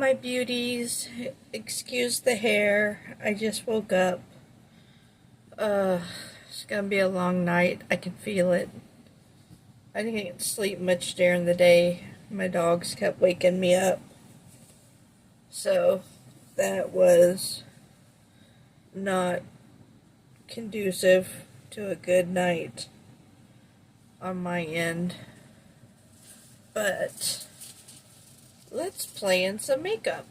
my beauties. Excuse the hair. I just woke up. It's gonna be a long night. I can feel it. I didn't sleep much during the day. My dogs kept waking me up. So that was not conducive to a good night on my end. But let's play in some makeup.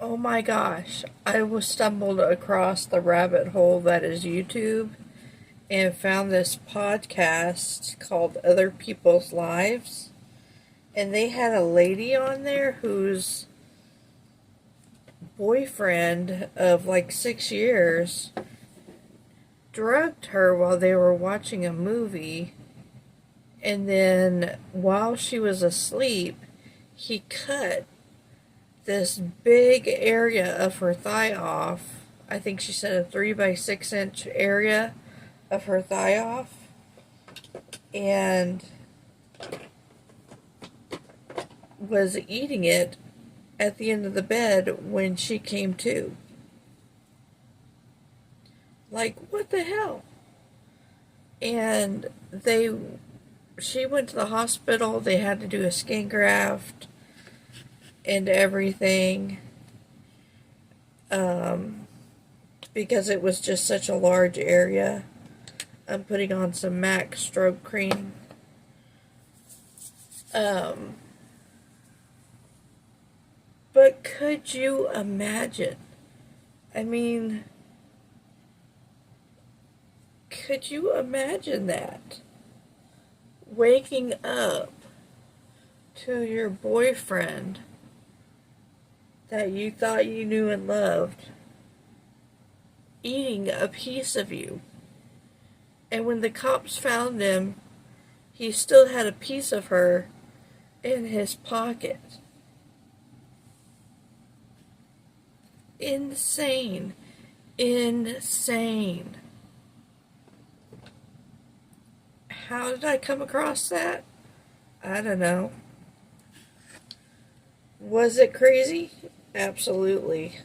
Oh my gosh, I was stumbled across the rabbit hole that is YouTube and found this podcast called Other People's Lives. And they had a lady on there whose boyfriend of like 6 years drugged her while they were watching a movie. And then while she was asleep, he cut this big area of her thigh off. I think she said a 3 by 6 inch area of her thigh off. And was eating it at the end of the bed when she came to. Like, what the hell? And she went to the hospital. They had to do a skin graft and everything, because it was just such a large area. I'm putting on some MAC strobe cream. But could you imagine? I mean, could you imagine that? Waking up to your boyfriend that you thought you knew and loved eating a piece of you. And when the cops found him, he still had a piece of her in his pocket. Insane. Insane. How did I come across that? I don't know. Was it crazy? Absolutely.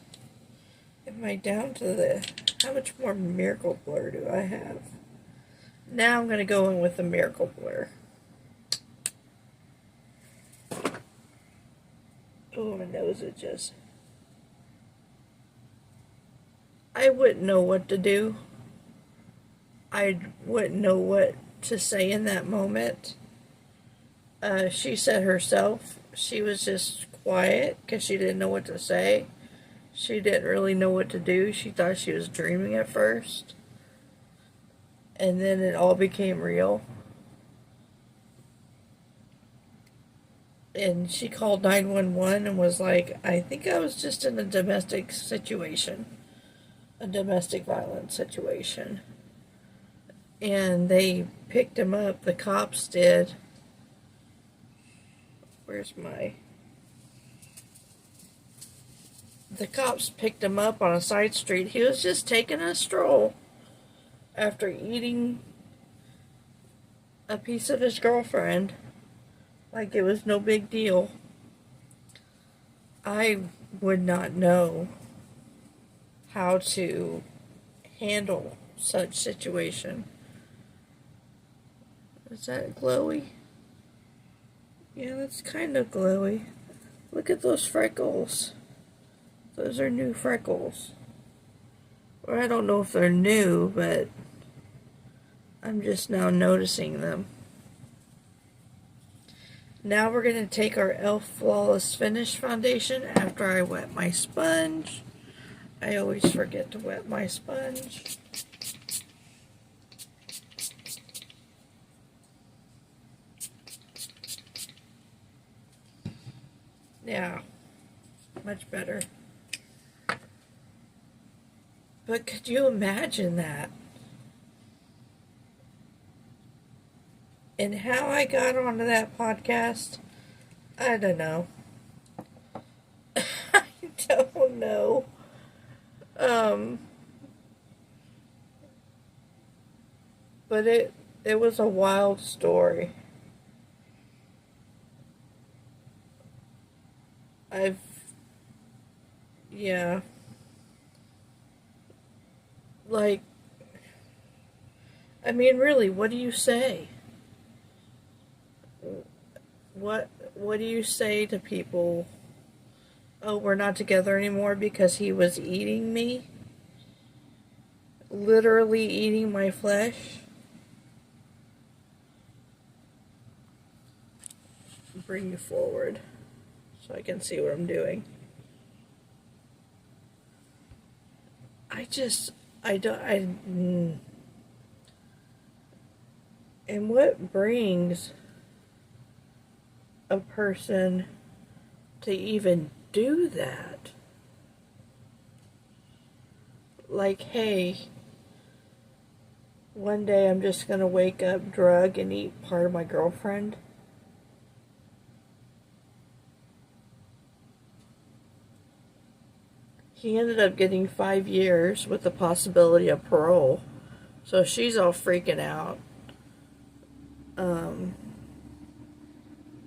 Am I down to the... How much more Miracle Blur do I have? Now I'm going to go in with the Miracle Blur. Oh, my nose is just... I wouldn't know what to do. I wouldn't know what to say in that moment. She said herself she was just quiet because she didn't know what to say. She didn't really know what to do. She thought she was dreaming at first. And then it all became real. And she called 911 and was like, I think I was just in a domestic situation. A domestic violence situation. And they picked him up. The cops did. Where's my... The cops picked him up on a side street. He was just taking a stroll after eating a piece of his girlfriend. Like it was no big deal. I would not know how to handle such situation. Is that glowy? Yeah, that's kind of glowy. Look at those freckles. Those are new freckles. Or I don't know if they're new, but I'm just now noticing them. Now we're going to take our e.l.f. Flawless Finish foundation after I wet my sponge. I always forget to wet my sponge. Yeah, much better. But could you imagine that? And how I got onto that podcast, I don't know. I don't know. But it was a wild story. I've, yeah, like, I mean, really, what do you say? What do you say to people? Oh, we're not together anymore because he was eating me? Literally eating my flesh? Bring you forward so I can see what I'm doing. I just, I don't, and what brings a person to even do that? Like, hey, one day I'm just gonna wake up, drug, and eat part of my girlfriend. He ended up getting 5 years with the possibility of parole. So she's all freaking out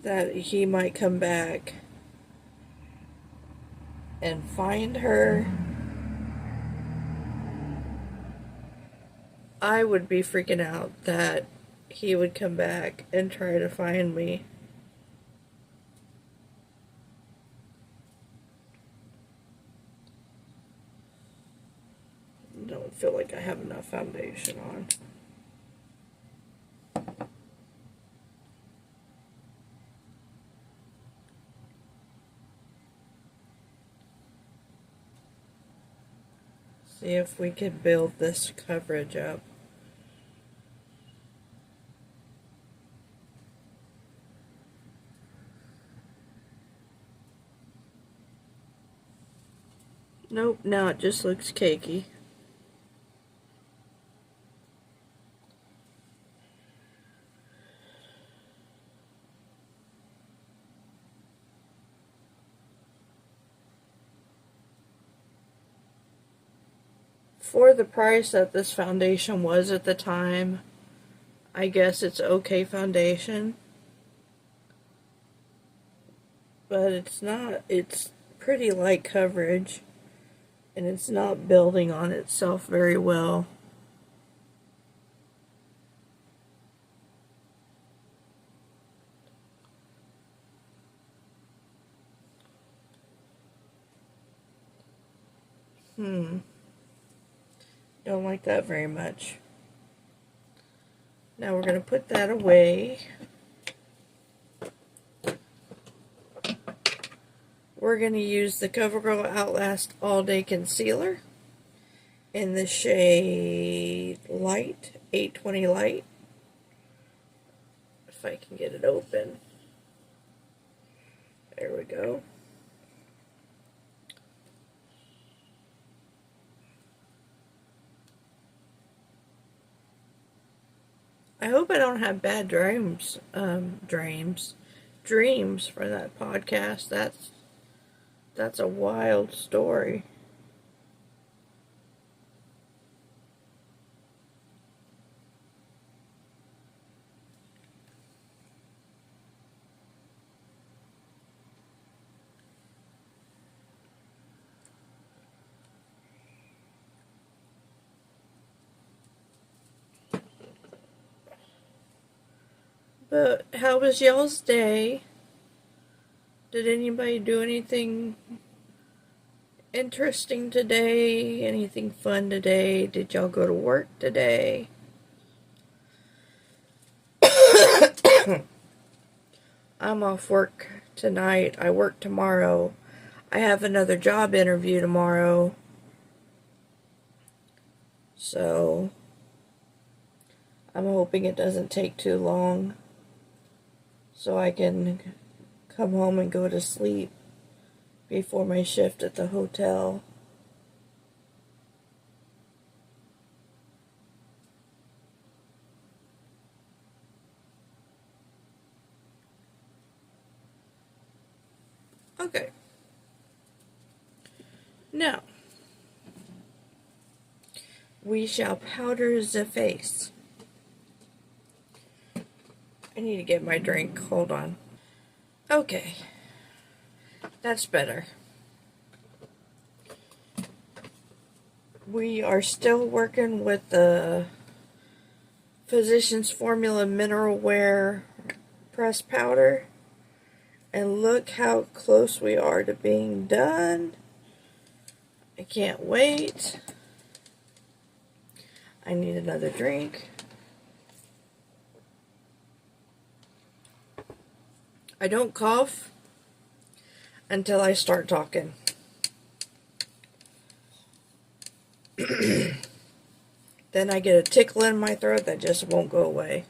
that he might come back and find her. I would be freaking out that he would come back and try to find me. Don't feel like I have enough foundation on. See if we can build this coverage up. Nope, now it just looks cakey. For the price that this foundation was at the time, I guess it's okay foundation. But it's not, it's pretty light coverage. And it's not building on itself very well. Don't like that very much. Now we're going to put that away. We're going to use the CoverGirl Outlast All Day Concealer in the shade Light, 820 Light. If I can get it open. There we go. I hope I don't have bad dreams for that podcast. That's a wild story. But how was y'all's day? Did anybody do anything interesting today? Anything fun today? Did y'all go to work today? I'm off work tonight. I work tomorrow. I have another job interview tomorrow. So I'm hoping it doesn't take too long, so I can come home and go to sleep before my shift at the hotel. Okay. Now, we shall powder the face. I need to get my drink. Hold on. Okay. That's better. We are still working with the Physicians Formula Mineral Wear Press Powder. And look how close we are to being done. I can't wait. I need another drink. I don't cough until I start talking. Then I get a tickle in my throat that just won't go away.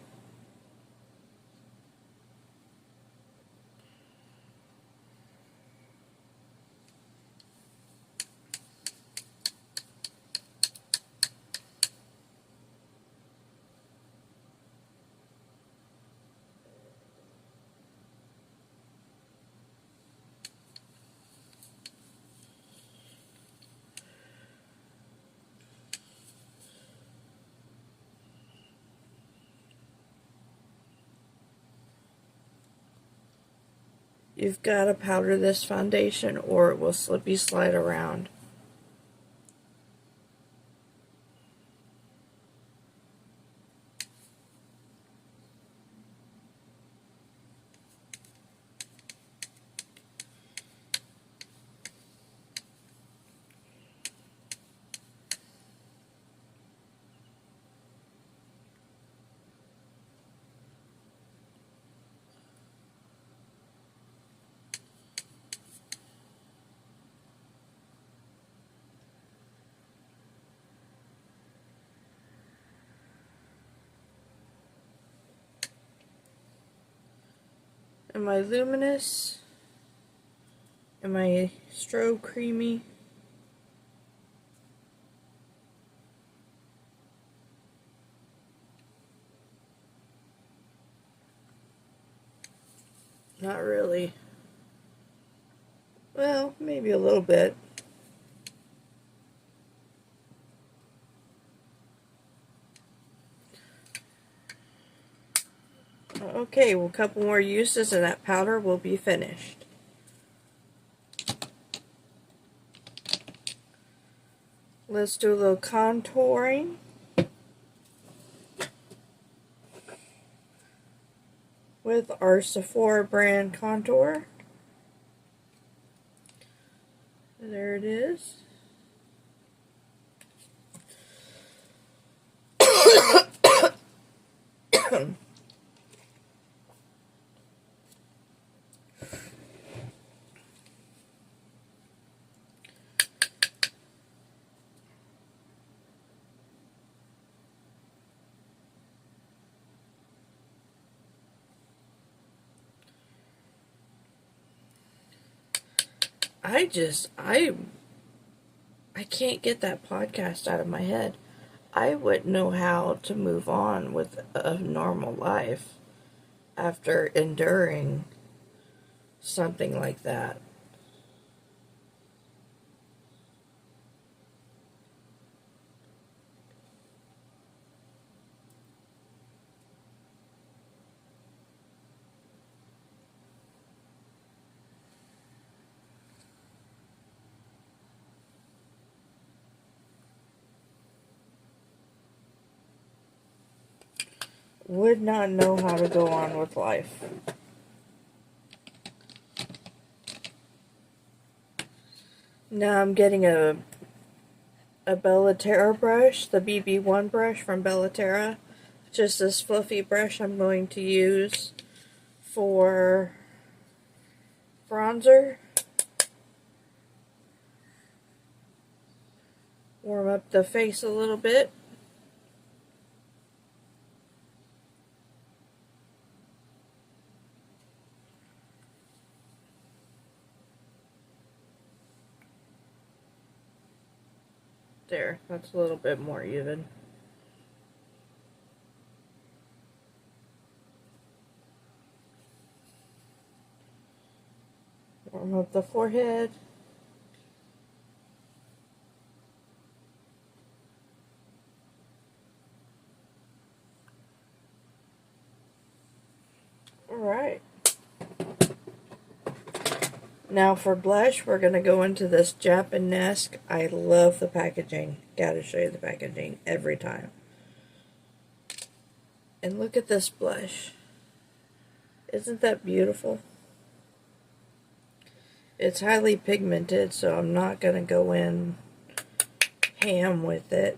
You've got to powder this foundation or it will slippy slide around. Am I luminous? Am I strobe creamy? Not really. Well, maybe a little bit. Okay, well, a couple more uses and that powder will be finished. Let's do a little contouring. With our Sephora brand contour. There it is. I can't get that podcast out of my head. I wouldn't know how to move on with a normal life after enduring something like that. Would not know how to go on with life. Now I'm getting a Bellaterra brush, the BB1 brush from Bellaterra. Just this fluffy brush I'm going to use for bronzer. Warm up the face a little bit. There, that's a little bit more even. Warm up the forehead. Alright. Now for blush, we're going to go into this Japanesque. I love the packaging. Gotta show you the packaging every time. And look at this blush. Isn't that beautiful? It's highly pigmented, so I'm not going to go in ham with it,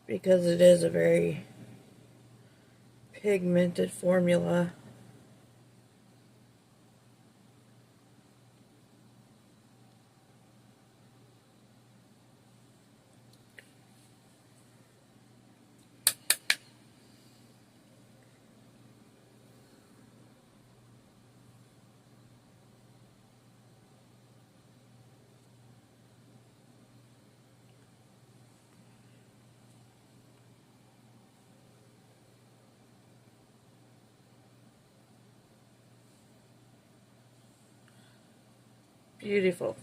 because it is a very pigmented formula. Beautiful.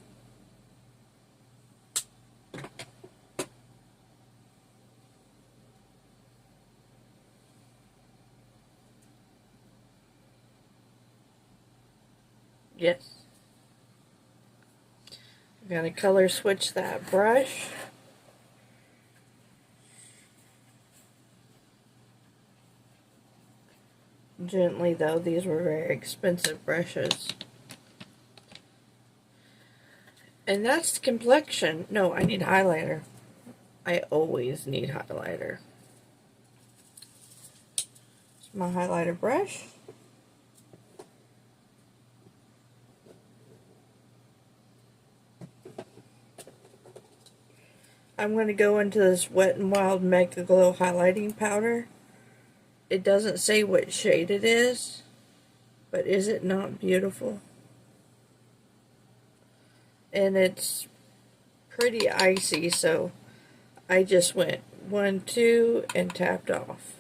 Yes. I'm going to color switch that brush. Gently though, these were very expensive brushes. And that's complexion. No, I need highlighter. I always need highlighter. It's my highlighter brush. I'm going to go into this Wet n Wild Mega Glow highlighting powder. It doesn't say what shade it is, but is it not beautiful? And it's pretty icy, so I just went 1, 2 and tapped off.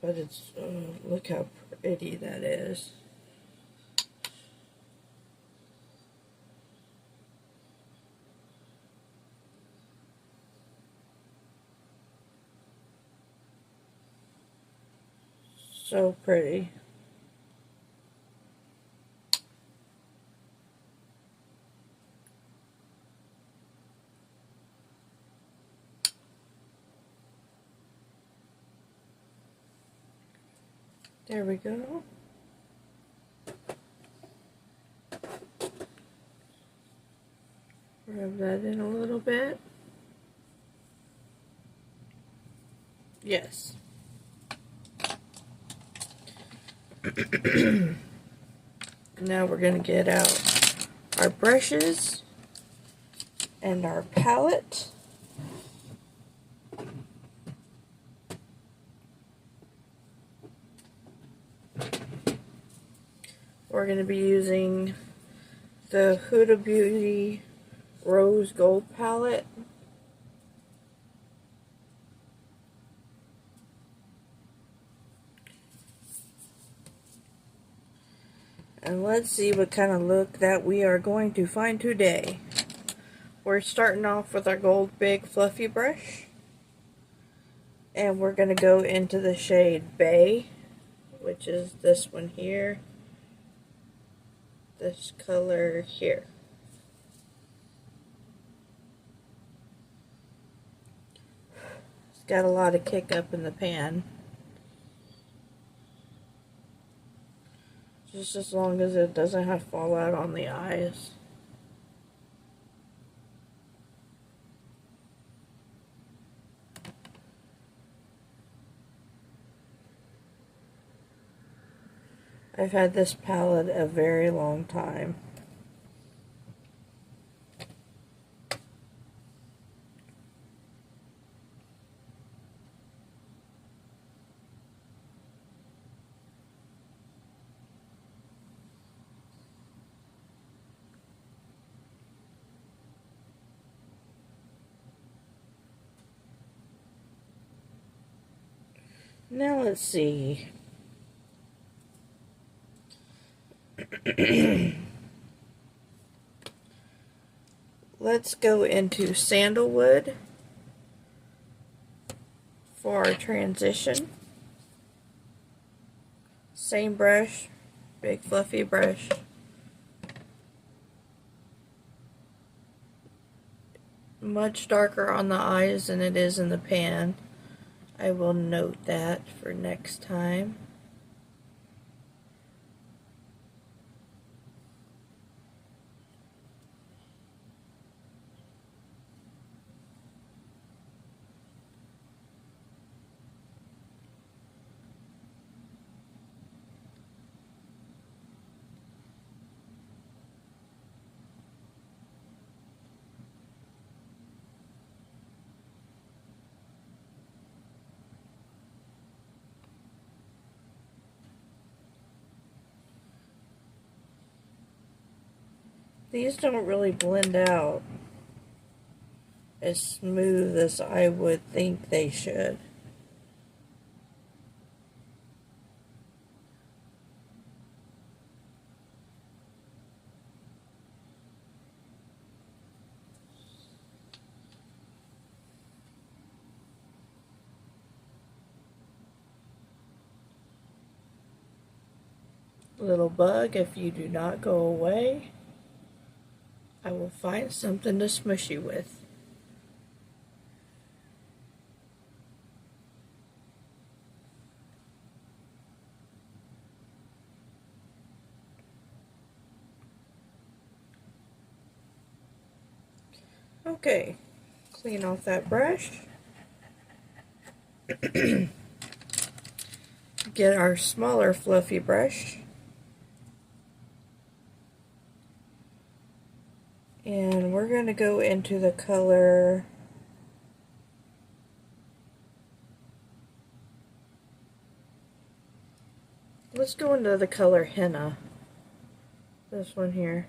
But it's, look how pretty that is. So pretty. There we go. Rub that in a little bit. Yes. Now we're going to get out our brushes and our palette. We're going to be using the Huda Beauty Rose Gold palette. And let's see what kind of look that we are going to find today. We're starting off with our gold big fluffy brush. And we're going to go into the shade Bay, which is this one here. This color here. It's got a lot of kick up in the pan. Just as long as it doesn't have fallout on the eyes. I've had this palette a very long time. Now let's see. let's go into Sandalwood for our transition. Same brush, big fluffy brush. Much darker on the eyes than it is in the pan. I will note that for next time. These don't really blend out as smooth as I would think they should. Little bug, if you do not go away, I will find something to smush you with. Okay, clean off that brush. Get our smaller fluffy brush. And we're going to go into the color let's go into the color Henna. This one here.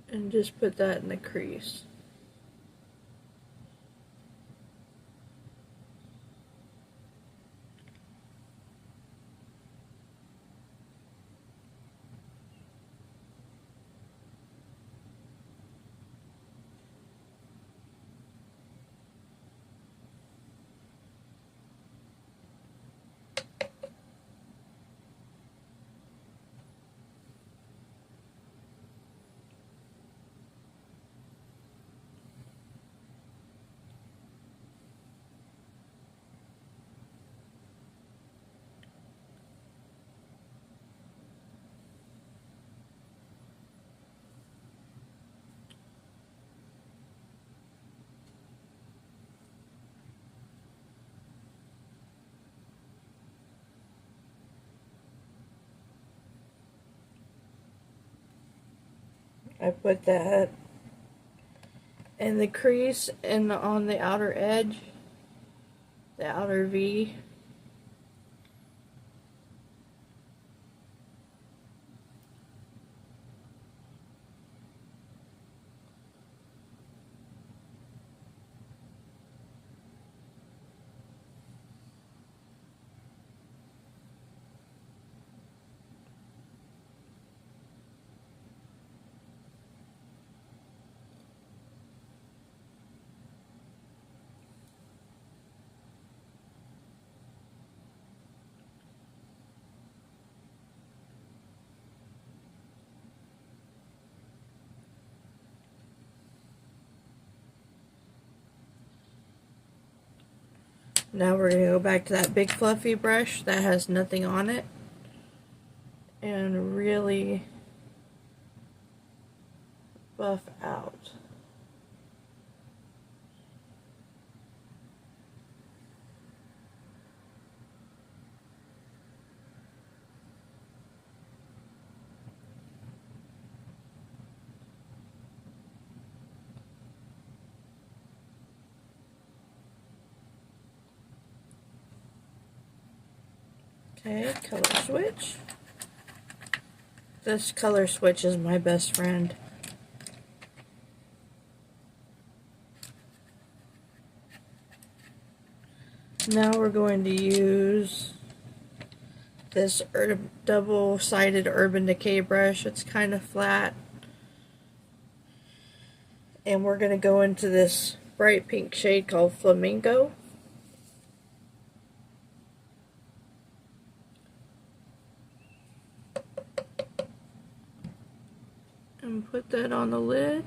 And just put that in the crease. I put that in the crease and on the outer edge, the outer V. Now we're going to go back to that big fluffy brush that has nothing on it and really buff out. Okay, color switch. This color switch is my best friend. Now we're going to use this double-sided Urban Decay brush. It's kind of flat. And we're going to go into this bright pink shade called Flamingo. And put that on the lid.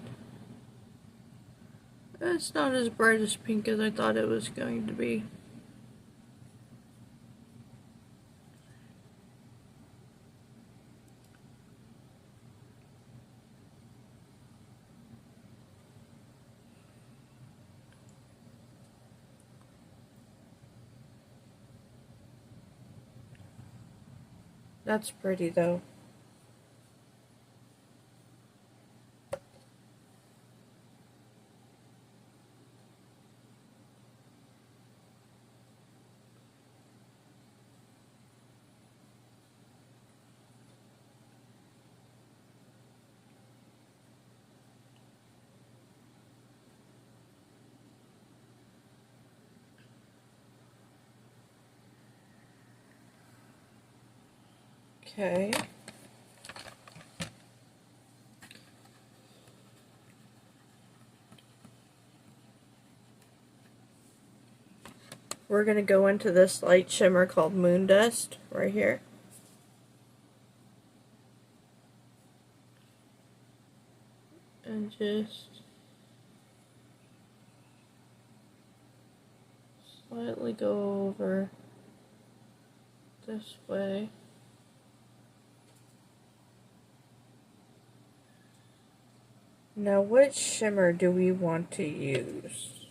It's not as bright as pink as I thought it was going to be. That's pretty though. Okay. We're going to go into this light shimmer called Moon Dust right here. And just slightly go over this way. Now, what shimmer do we want to use?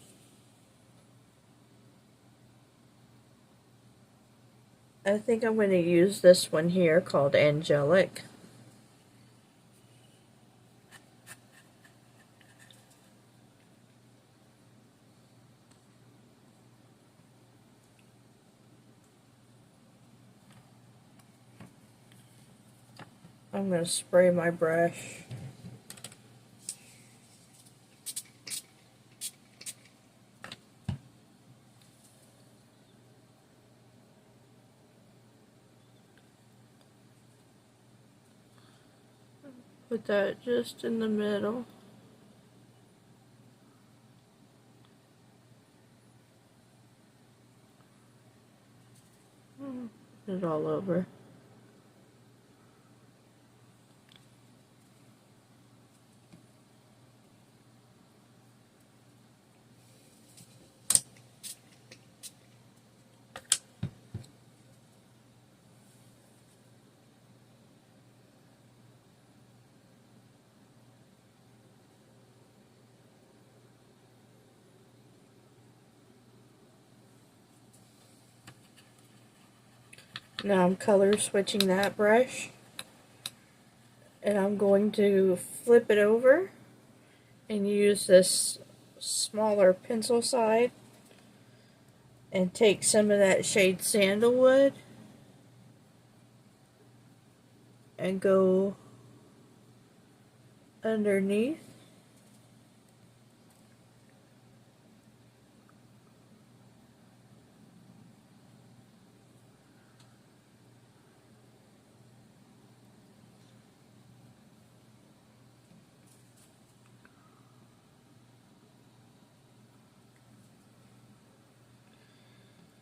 I think I'm going to use this one here called Angelic. I'm going to spray my brush. Put that just in the middle. Put it all over. Now I'm color switching that brush, and I'm going to flip it over and use this smaller pencil side and take some of that shade Sandalwood and go underneath.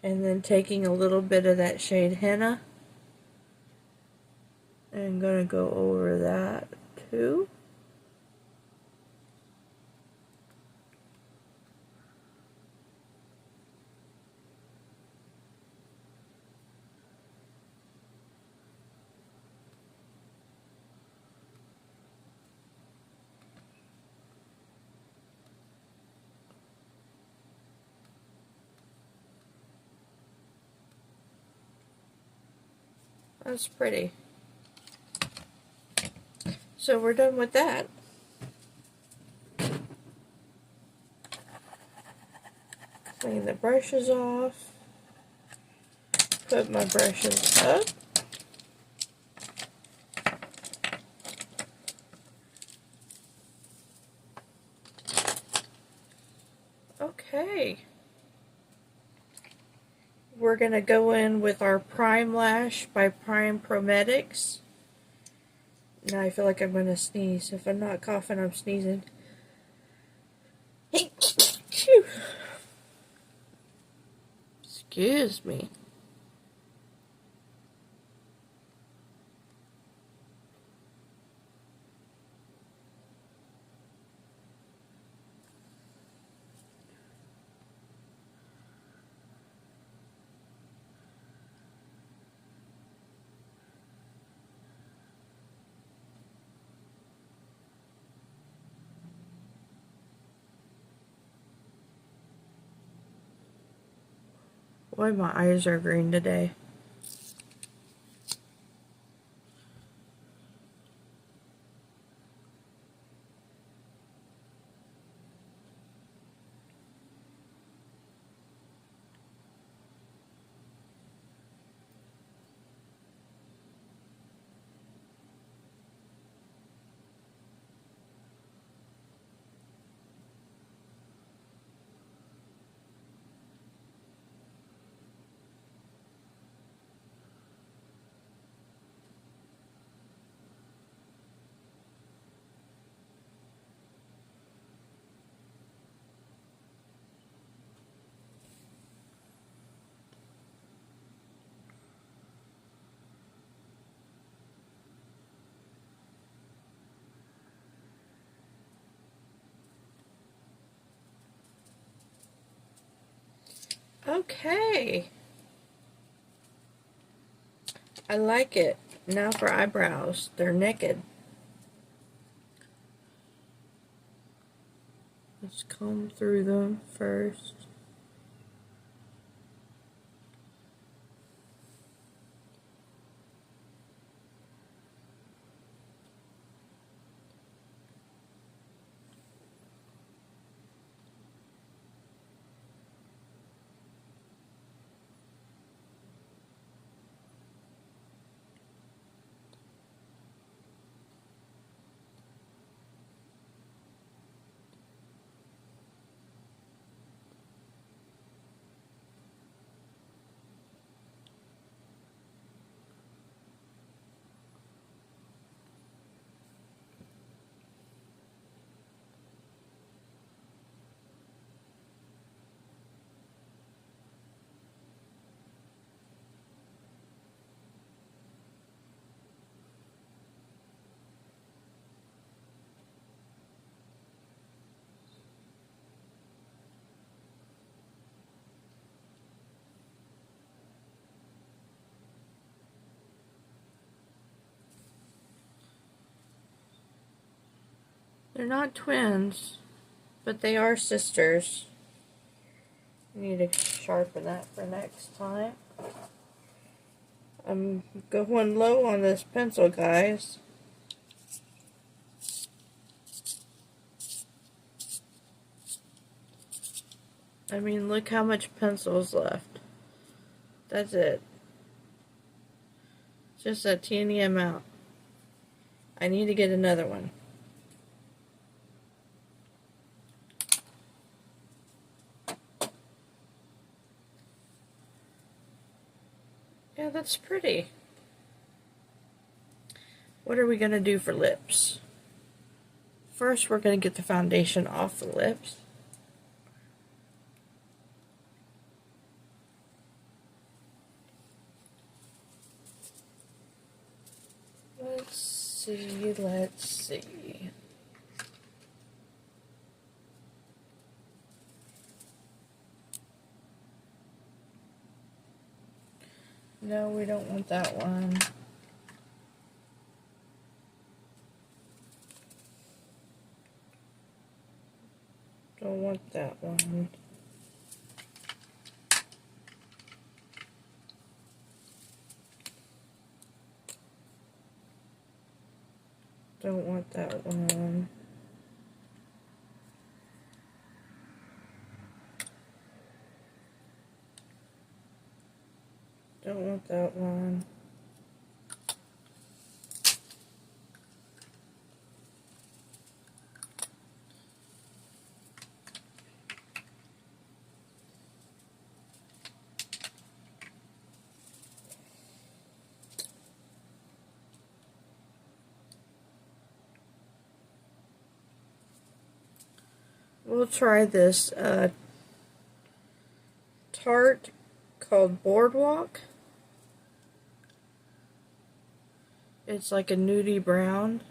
And then taking a little bit of that shade Henna, and I'm going to go over that too. That's pretty. So we're done with that. Clean the brushes off. Put my brushes up. Okay. we're going to go in with our Prime Lash by Prime Prometics. Now I feel like I'm going to sneeze. If I'm not coughing, I'm sneezing. Excuse me. Boy, my eyes are green today. Okay. I like it. Now for eyebrows. They're naked. Let's comb through them first. They're not twins, but they are sisters. Need to sharpen that for next time. I'm going low on this pencil, guys. I mean, look how much pencil's left. That's it. Just a teeny amount. I need to get another one. Yeah, that's pretty. What are we going to do for lips? First, we're going to get the foundation off the lips. Let's see. No, we don't want that one. Don't want that one. Don't want that one. Don't want that one. we'll try this tart called Boardwalk. It's like a nudie brown.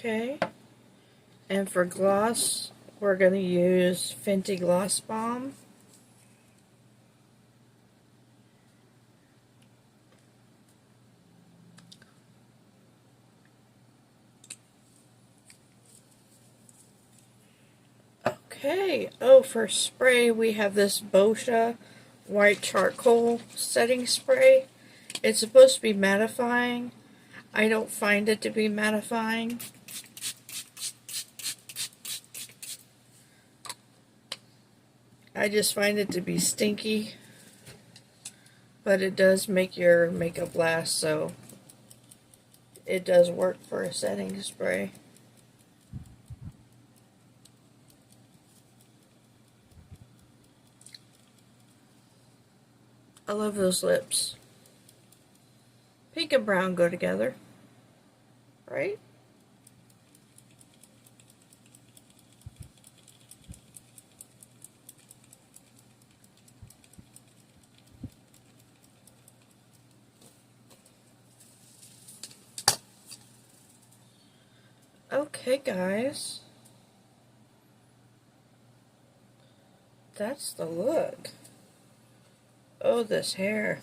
Okay. And for gloss, we're going to use Fenty Gloss Bomb. Okay. Oh, for spray, we have this Boscia White Charcoal Setting Spray. It's supposed to be mattifying. I don't find it to be mattifying. I just find it to be stinky, but it does make your makeup last, so it does work for a setting spray. I love those lips. Pink and brown go together, right? Okay, guys. That's the look. Oh, this hair.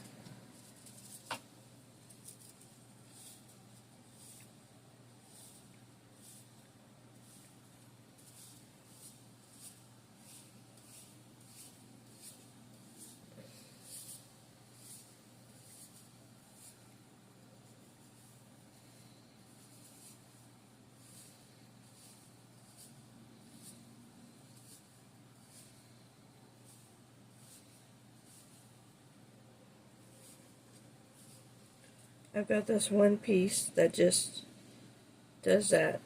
I've got this one piece that just does that.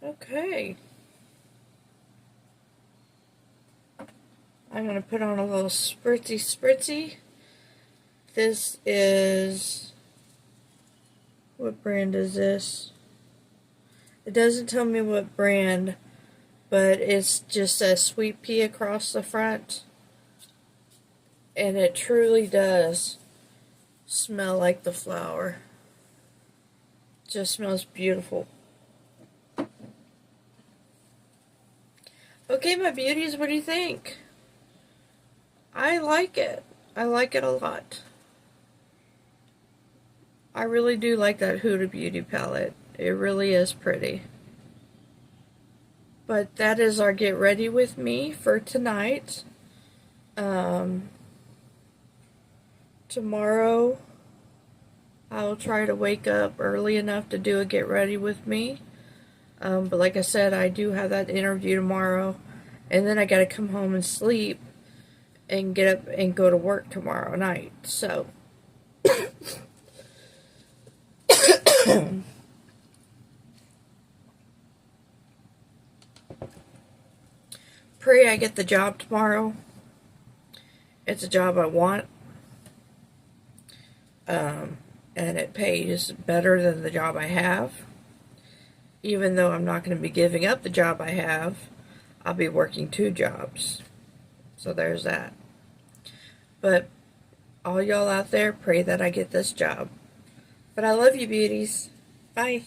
Okay. I'm going to put on a little spritzy. This is, what brand is this? It doesn't tell me what brand, but it's just a sweet pea across the front. And it truly does smell like the flower. It just smells beautiful. Okay, my beauties, what do you think? I like it. I like it a lot. I really do like that Huda Beauty palette. It really is pretty. But that is our get ready with me for tonight. Tomorrow, I'll try to wake up early enough to do a get ready with me. But like I said, I do have that interview tomorrow. And then I gotta come home and sleep and get up and go to work tomorrow night. So, pray I get the job tomorrow. It's a job I want. And it pays better than the job I have. Even though I'm not going to be giving up the job I have, I'll be working 2 jobs. So there's that. But all y'all out there, pray that I get this job. But I love you, beauties. Bye.